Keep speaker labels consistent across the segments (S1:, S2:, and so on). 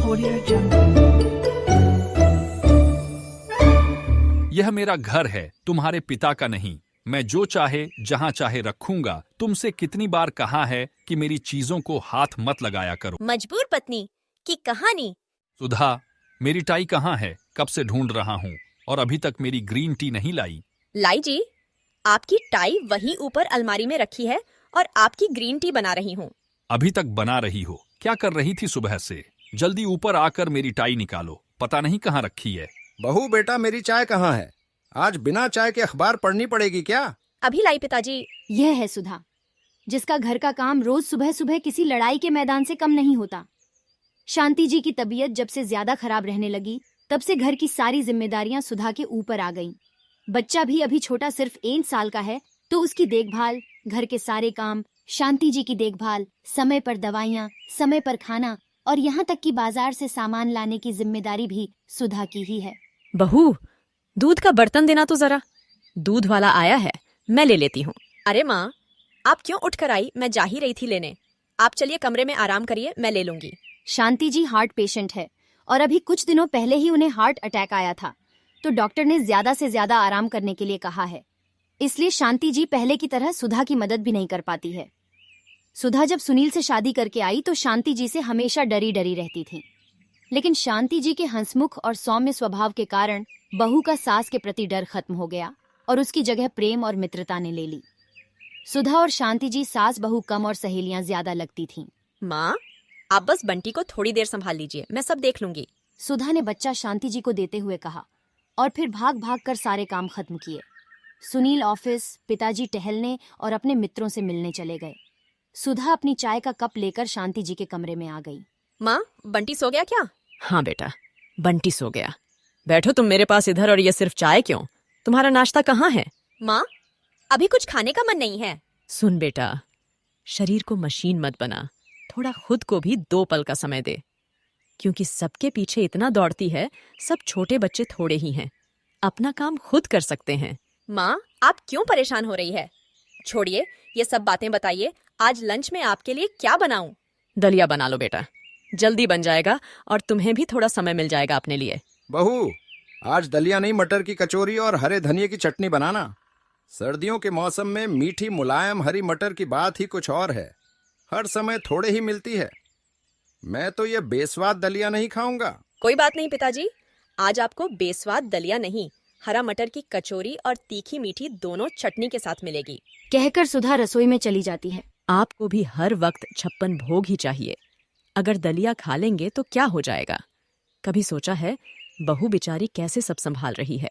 S1: Audio Jungle.
S2: यह मेरा घर है, तुम्हारे पिता का नहीं। मैं जो चाहे जहाँ चाहे रखूंगा। तुमसे कितनी बार कहा है कि मेरी चीजों को हाथ मत लगाया करो।
S3: मजबूर पत्नी की कहानी।
S2: सुधा, मेरी टाई कहाँ है? कब से ढूंढ रहा हूँ और अभी तक मेरी ग्रीन टी नहीं लाई।
S3: लाई जी, आपकी टाई वहीं ऊपर अलमारी में रखी है और आपकी ग्रीन टी बना रही हूँ।
S2: अभी तक बना रही हो? क्या कर रही थी सुबह से? जल्दी ऊपर आकर मेरी टाई निकालो, पता नहीं कहाँ रखी है।
S4: बहू बेटा, मेरी चाय कहाँ है? आज बिना चाय के अखबार पढ़नी पड़ेगी क्या?
S3: अभी लाई पिताजी।
S5: यह है सुधा, जिसका घर का काम रोज सुबह सुबह किसी लड़ाई के मैदान से कम नहीं होता। शांति जी की तबीयत जब से ज्यादा खराब रहने लगी, तब से घर की सारी जिम्मेदारियां सुधा के ऊपर आ गईं। बच्चा भी अभी छोटा, सिर्फ 1 साल का है, तो उसकी देखभाल, घर के सारे काम, शांति जी की देखभाल, समय पर दवाइयाँ, समय पर खाना और यहाँ तक कि बाजार से सामान लाने की जिम्मेदारी भी सुधा की ही है।
S6: बहू, दूध का बर्तन देना तो जरा। दूध वाला आया है, मैं ले लेती हूँ।
S3: अरे माँ, आप क्यों उठकर आई? मैं जा ही रही थी लेने। आप चलिए कमरे में आराम करिए, मैं ले लूंगी।
S5: शांति जी हार्ट पेशेंट है और अभी कुछ दिनों पहले ही उन्हें हार्ट अटैक आया था, तो डॉक्टर ने ज्यादा से ज्यादा आराम करने के लिए कहा है। इसलिए शांति जी पहले की तरह सुधा की मदद भी नहीं कर पाती है। सुधा जब सुनील से शादी करके आई तो शांति जी से हमेशा डरी डरी रहती थी, लेकिन शांति जी के हंसमुख और सौम्य स्वभाव के कारण बहू का सास के प्रति डर खत्म हो गया और उसकी जगह प्रेम और मित्रता ने ले ली। सुधा और शांति जी सास बहू कम और सहेलियां ज्यादा लगती थीं।
S3: माँ, आप बस बंटी को थोड़ी देर संभाल लीजिए, मैं सब देख लूंगी।
S5: सुधा ने बच्चा शांति जी को देते हुए कहा और फिर भाग भाग कर सारे काम खत्म किए। सुनील ऑफिस, पिताजी टहलने और अपने मित्रों से मिलने चले गए। सुधा अपनी चाय का कप लेकर शांति जी के कमरे में आ गई।
S3: माँ, बंटी सो गया क्या?
S6: हाँ बेटा, बंटी सो गया। बैठो तुम मेरे पास इधर, और ये सिर्फ चाय क्यों? तुम्हारा नाश्ता कहाँ है?
S3: माँ, अभी कुछ खाने का मन नहीं है।
S6: सुन बेटा, शरीर को मशीन मत बना, थोड़ा खुद को भी 2 पल का समय दे। क्योंकि सबके पीछे इतना दौड़ती है, सब छोटे बच्चे थोड़े ही हैं, अपना काम खुद कर सकते हैं।
S3: माँ, आप क्यों परेशान हो रही है? छोड़िए ये सब बातें, बताइए आज लंच में आपके लिए क्या बनाऊं?
S6: दलिया बना लो बेटा, जल्दी बन जाएगा और तुम्हें भी थोड़ा समय मिल जाएगा अपने लिए।
S4: बहू, आज दलिया नहीं, मटर की कचौरी और हरे धनिये की चटनी बनाना। सर्दियों के मौसम में मीठी मुलायम हरी मटर की बात ही कुछ और है। हर समय थोड़े ही मिलती है। मैं तो ये बेस्वाद दलिया नहीं खाऊंगा।
S3: कोई बात नहीं पिताजी, आज आपको बेस्वाद दलिया नहीं, हरा मटर की कचौरी और तीखी मीठी दोनों चटनी के साथ मिलेगी।
S5: कहकर सुधा रसोई में चली जाती है।
S6: आपको भी हर वक्त 56 भोग ही चाहिए। अगर दलिया खा लेंगे तो क्या हो जाएगा? कभी सोचा है बहू बेचारी कैसे सब संभाल रही है?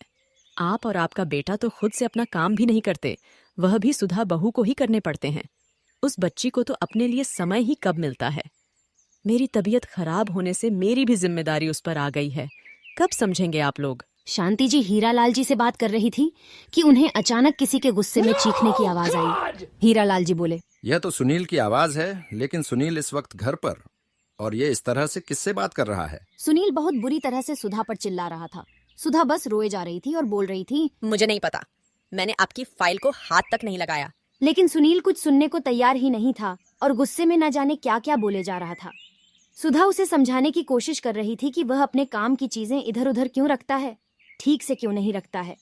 S6: आप और आपका बेटा तो खुद से अपना काम भी नहीं करते, वह भी सुधा बहू को ही करने पड़ते हैं। उस बच्ची को तो अपने लिए समय ही कब मिलता है? मेरी तबीयत खराब होने से मेरी भी जिम्मेदारी उस पर आ गई है। कब समझेंगे आप लोग?
S5: शांति जी हीरालाल जी से बात कर रही थी कि उन्हें अचानक किसी के गुस्से में चीखने की आवाज आई। हीरालाल जी बोले,
S4: यह तो सुनील की आवाज है, लेकिन सुनील इस वक्त घर पर, और ये इस तरह से किससे बात कर रहा है?
S5: सुनील बहुत बुरी तरह से सुधा पर चिल्ला रहा था। सुधा बस रोए जा रही थी और बोल रही थी,
S3: मुझे नहीं पता, मैंने आपकी फाइल को हाथ तक नहीं लगाया।
S5: लेकिन सुनील कुछ सुनने को तैयार ही नहीं था और गुस्से में न जाने क्या क्या बोले जा रहा था। सुधा उसे समझाने की कोशिश कर रही थी कि वह अपने काम की चीजें इधर उधर क्यों रखता है, ठीक से क्यों नहीं रखता है।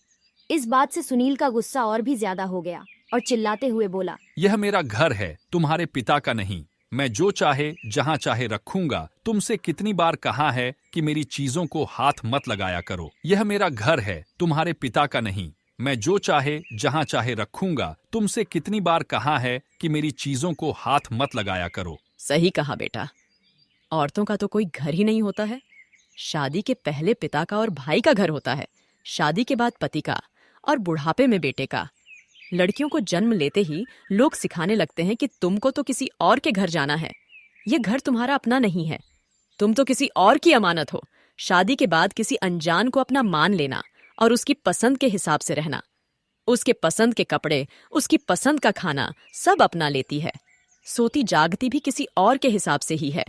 S5: इस बात से सुनील का गुस्सा और भी ज्यादा हो गया और चिल्लाते हुए बोला,
S2: यह मेरा घर है, तुम्हारे पिता का नहीं। मैं जो चाहे जहाँ चाहे रखूंगा। तुमसे कितनी बार कहा है कि मेरी चीजों को हाथ मत लगाया करो। यह मेरा घर है, तुम्हारे पिता का नहीं। मैं जो चाहे जहाँ चाहे रखूंगा। तुमसे कितनी बार कहा है कि मेरी चीजों को हाथ मत लगाया करो।
S6: सही कहा बेटा, औरतों का तो कोई घर ही नहीं होता है। शादी के पहले पिता का और भाई का घर होता है, शादी के बाद पति का और बुढ़ापे में बेटे का। लड़कियों को जन्म लेते ही लोग सिखाने लगते हैं कि तुमको तो किसी और के घर जाना है, ये घर तुम्हारा अपना नहीं है, तुम तो किसी और की अमानत हो। शादी के बाद किसी अनजान को अपना मान लेना और उसकी पसंद के हिसाब से रहना। उसके पसंद के कपड़े, उसकी पसंद का खाना सब अपना लेती है। सोती जागती भी किसी और के हिसाब से ही है।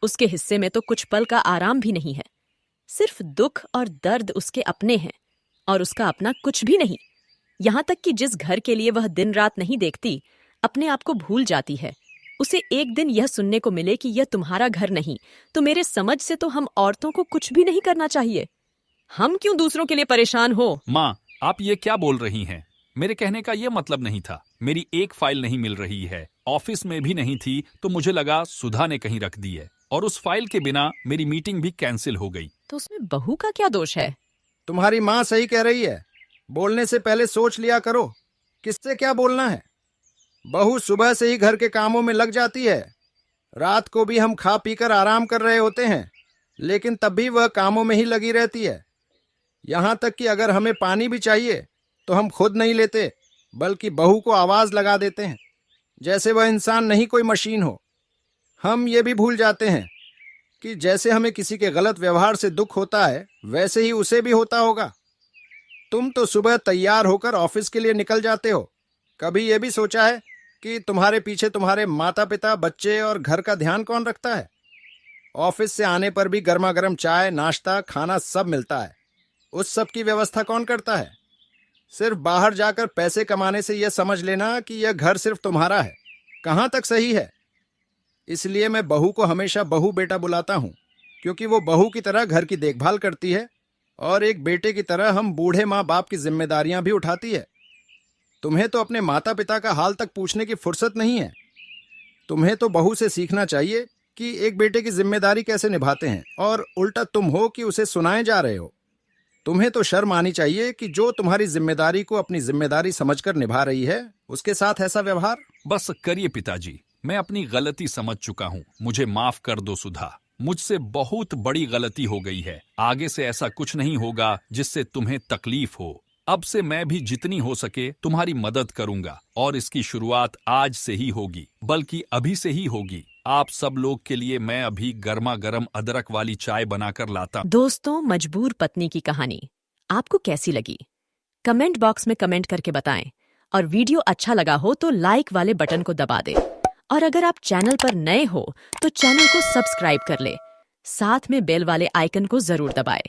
S6: उसके हिस्से में तो कुछ पल का आराम भी नहीं है। सिर्फ दुख और दर्द उसके अपने हैं और उसका अपना कुछ भी नहीं। यहाँ तक कि जिस घर के लिए वह दिन रात नहीं देखती, अपने आप को भूल जाती है उसे एक दिन यह सुनने को मिले कि यह तुम्हारा घर नहीं, तो मेरे समझ से तो हम औरतों को कुछ भी नहीं करना चाहिए। हम क्यों दूसरों के लिए परेशान हो?
S2: माँ, आप ये क्या बोल रही हैं? मेरे कहने का ये मतलब नहीं था। मेरी एक फाइल नहीं मिल रही है, ऑफिस में भी नहीं थी, तो मुझे लगा सुधा ने कहीं रख दी है, और उस फाइल के बिना मेरी मीटिंग भी कैंसिल हो गई।
S6: तो उसमें बहू का क्या दोष है?
S4: तुम्हारी माँ सही कह रही है। बोलने से पहले सोच लिया करो किससे क्या बोलना है। बहू सुबह से ही घर के कामों में लग जाती है। रात को भी हम खा पीकर आराम कर रहे होते हैं, लेकिन तब भी वह कामों में ही लगी रहती है। यहाँ तक कि अगर हमें पानी भी चाहिए तो हम खुद नहीं लेते, बल्कि बहू को आवाज लगा देते हैं, जैसे वह इंसान नहीं कोई मशीन हो। हम ये भी भूल जाते हैं कि जैसे हमें किसी के गलत व्यवहार से दुख होता है, वैसे ही उसे भी होता होगा। तुम तो सुबह तैयार होकर ऑफिस के लिए निकल जाते हो। कभी ये भी सोचा है कि तुम्हारे पीछे तुम्हारे माता पिता, बच्चे और घर का ध्यान कौन रखता है? ऑफिस से आने पर भी गर्मा गर्म चाय, नाश्ता, खाना सब मिलता है। उस सब की व्यवस्था कौन करता है? सिर्फ बाहर जाकर पैसे कमाने से यह समझ लेना कि यह घर सिर्फ तुम्हारा है, कहाँ तक सही है? इसलिए मैं बहू को हमेशा बहू बेटा बुलाता हूँ, क्योंकि वो बहू की तरह घर की देखभाल करती है और एक बेटे की तरह हम बूढ़े माँ बाप की जिम्मेदारियां भी उठाती है। तुम्हें तो अपने माता पिता का हाल तक पूछने की फुर्सत नहीं है। तुम्हें तो बहू से सीखना चाहिए कि एक बेटे की जिम्मेदारी कैसे निभाते हैं, और उल्टा तुम हो कि उसे सुनाए जा रहे हो। तुम्हें तो शर्म आनी चाहिए कि जो तुम्हारी जिम्मेदारी को अपनी जिम्मेदारी समझकर निभा रही है, उसके साथ ऐसा व्यवहार।
S2: बस करिए पिताजी, मैं अपनी गलती समझ चुका हूँ। मुझे माफ कर दो सुधा, मुझसे बहुत बड़ी गलती हो गई है। आगे से ऐसा कुछ नहीं होगा जिससे तुम्हें तकलीफ हो। अब से मैं भी जितनी हो सके तुम्हारी मदद करूंगा, और इसकी शुरुआत आज से ही होगी, बल्कि अभी से ही होगी। आप सब लोग के लिए मैं अभी गर्मा गर्म अदरक वाली चाय बनाकर लाता।
S6: दोस्तों, मजबूर पत्नी की कहानी आपको कैसी लगी? कमेंट बॉक्स में कमेंट करके बताएं, और वीडियो अच्छा लगा हो तो लाइक वाले बटन को दबा दें। और अगर आप चैनल पर नए हो तो चैनल को सब्सक्राइब कर ले, साथ में बेल वाले आइकन को जरूर दबाएं।